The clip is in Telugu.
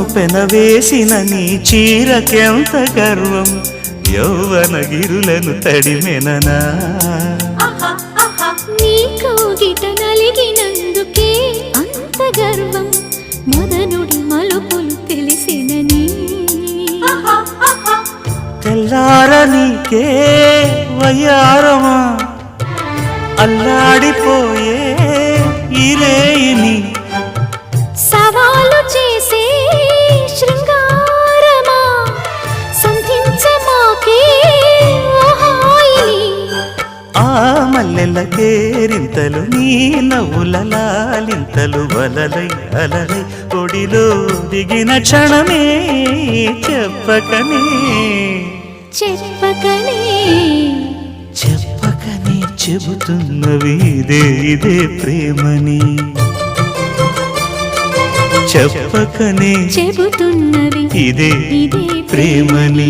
పసుపును పెనవేసిన నీ చీరకెంత గర్వం యౌవన గిరులను తడిమెననా నీ కౌగిట నలిగినందుకే అంత గర్వం మదనుడి మలుపులు తెలిసినని తెల్లారనీకే వయ్యారమా అల్లాడిపోయే ఇరేయిని సవాలు చేసే శృంగారమా సంధించమాకే ఓహాయిని ఆ మల్లెల కేరింతలు నీ నవ్వుల లాలింతలు వలలై అలలై ఒడిలో దిగిన క్షణమే చెప్పకనే చెప్పకనే చెప్పకనే చెబుతున్నవి ఇదే ప్రేమని చెప్పకనే చెబుతున్నవి ఇదే ఇదే ప్రేమని